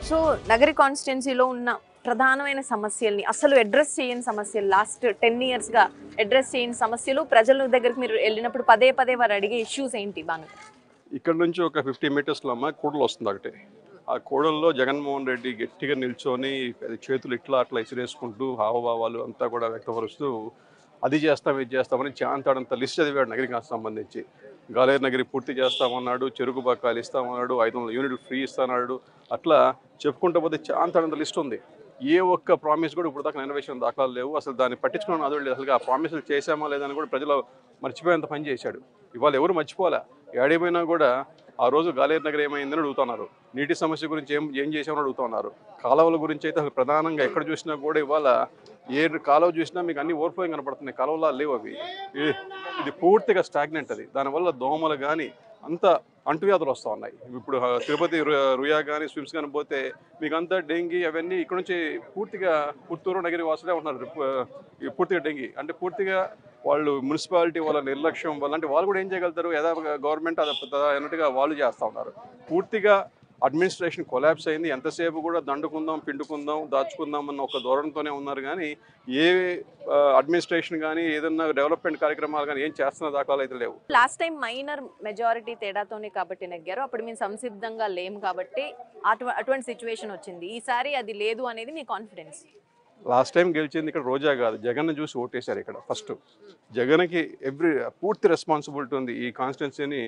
So Nagari కాన్స్టిట్యున్సీలో ఉన్న ప్రధానమైన సమస్యల్ని అసలు అడ్రస్ చేయని సమస్యలు లాస్ట్ 10 ఇయర్స్గా అడ్రస్ చేయని సమస్యలు ప్రజల దగ్గరికి మీరు వెళ్ళినప్పుడు పదే పదే వారు అడిగే ఇష్యూస్ ఏంటి బాను? ఇక్కడ నుంచి ఒక 50 మీటర్స్లో అమ్మ కూడలు వస్తుంది ఒకటి. ఆ కూడల్లో జగన్మోహన్ రెడ్డి గట్టిగా నిల్చొని చేతులు ఇట్లా అట్లా ఇసిరేసుకుంటూ హావభావాలు అంతా కూడా వ్యక్తపరుస్తూ అది చేస్తాం ఇది చేస్తామని చాంతాడంత లిస్ట్ చదివాడు నగరికి సంబంధించి. గాలేరు నగరి పూర్తి చేస్తామన్నాడు, చెరుకు బకాయిలు ఇస్తామన్నాడు, 500 యూనిట్లు ఫ్రీ ఇస్తామన్నాడు. అట్లా చెప్పుకుంటూ పోతే చాంతాడంత లిస్ట్ ఉంది. ఏ ఒక్క ప్రామిస్ కూడా ఇప్పుడు దాకా నెరవేర్చిన దాఖలాలు లేవు. అసలు దాన్ని పట్టించుకున్న అదే లేదు. అసలు ఆ ప్రామిసులు చేశామా లేదని కూడా ప్రజలు మర్చిపోయేంత పని చేశాడు. ఇవాళ ఎవరు మర్చిపోలే. ఏడైపోయినా కూడా ఆ రోజు గాలేరు నగర్ ఏమైందని అడుగుతున్నారు. నీటి సమస్య గురించి ఏం చేసామని అడుగుతున్నారు. కాలువల గురించి అయితే అసలు ప్రధానంగా ఎక్కడ చూసినా కూడా ఇవాళ ఏ కాలువ చూసినా మీకు అన్ని ఓవర్ఫ్లోయింగ్ కనపడుతున్నాయి. కాలువలా లేవు అవి. ఇది పూర్తిగా స్టాగ్నెంట్. అది దానివల్ల దోమలు కానీ అంత అంటువ్యాధులు వస్తూ ఉన్నాయి. ఇప్పుడు తిరుపతి రుయా కానీ స్విమ్స్ కానీ పోతే మీకు అంతా డెంగీ అవన్నీ ఇక్కడ నుంచి పూర్తిగా పుత్తూరు నగరి వాసులే ఉంటున్నారు. పూర్తిగా డెంగీ అంటే పూర్తిగా వాళ్ళు మున్సిపాలిటీ వాళ్ళ నిర్లక్ష్యం వల్ల అంటే వాళ్ళు కూడా ఏం చేయగలుగుతారు. గవర్నమెంట్ అన్నట్టుగా వాళ్ళు చేస్తూ ఉన్నారు. పూర్తిగా అడ్మినిస్ట్రేషన్ కొలాప్స్ అయింది. ఎంతసేపు కూడా దండుకుందాం, పిండుకుందాం, దాచుకుందాం అన్న ఒక ధోరణితోనే ఉన్నారు. కానీ ఏ అడ్మినిస్ట్రేషన్ కానీ ఏదన్నా డెవలప్మెంట్ కార్యక్రమాలు కానీ ఏం చేస్తున్న దాఖలాలు అయితే లేవు. లాస్ట్ టైం మైనర్ మెజారిటీ తేడాతోనే కాబట్టి నెగ్గారు. అప్పుడు మేము సంసిద్ధంగా లేము కాబట్టి అటువంటి సిచ్యువేషన్ వచ్చింది. ఈసారి అది లేదు అనేది మీ కాన్ఫిడెన్స్? లాస్ట్ టైం గెలిచింది ఇక్కడ రోజా కాదు, జగన్ చూసి ఓటేశారు. ఇక్కడ ఫస్ట్ జగన్కి పూర్తి రెస్పాన్సిబిలిటీ ఉంది ఈ కాన్స్టిట్యున్సీని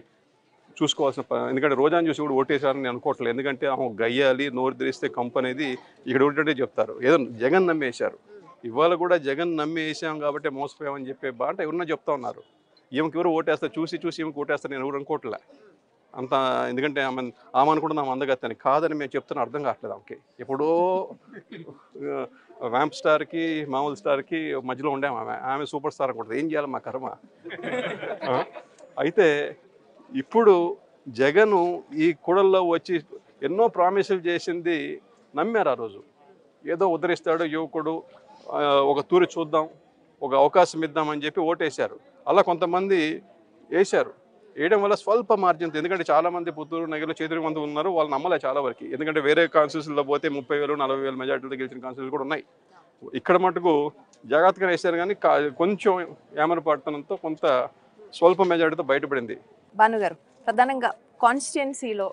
చూసుకోవాల్సిన. ఎందుకంటే రోజాని చూసి కూడా ఓటేశారని నేను అనుకోవట్లేదు. ఎందుకంటే గయ్యాలి నోరు తెరిస్తే కంపు అనేది ఇక్కడ ఒకటే చెప్తారు. ఏదో జగన్ నమ్మేశారు. ఇవాళ కూడా జగన్ నమ్మేసాం కాబట్టి మోసపోయామని చెప్పే బాట ఎవరన్నా చెప్తా ఉన్నారు. ఈమెకి ఎవరు ఓటేస్తారు చూసి ఈమెకి ఓటేస్తారు నేను ఎవరు అనుకోవట్లే అంత. ఎందుకంటే ఆమె అనుకుంటున్నాం అందగత్తని కాదని మేము చెప్తున్నా అర్థం కావట్లేదు ఆమెకి. ఎప్పుడో వ్యాంప్ స్టార్కి మామూలు స్టార్కి మధ్యలో ఉండాము. ఆమె సూపర్ స్టార్ అనుకుంటుంది. ఏం చేయాలి మా కర్మ. అయితే ఇప్పుడు జగను ఈ కూడల్లో వచ్చి ఎన్నో ప్రామిసులు చేసింది నమ్మారు. ఆ రోజు ఏదో ఉద్ధరిస్తాడు యువకుడు, ఒక తూరి చూద్దాం, ఒక అవకాశం ఇద్దామని చెప్పి ఓటేశారు. అలా కొంతమంది వేశారు. వేయడం వల్ల స్వల్ప మార్జిన్. ఎందుకంటే చాలామంది పుత్తూరు నగరంలో చేతులు మంది ఉన్నారు, వాళ్ళు నమ్మలే చాలా వరకు. ఎందుకంటే వేరే కాన్స్టిట్యూన్సీలో పోతే 30,000 40,000 మెజార్టీలో గెలిచిన కాన్స్టిట్యూన్సీ కూడా ఉన్నాయి. ఇక్కడ మటుకు జాగ్రత్తగా వేశారు కానీ కొంచెం ఏమరపడుతనంతో కొంత స్వల్ప మెజార్టీతో బయటపడింది. భాను గారు, ప్రధానంగా కాన్స్టిట్యున్సీలో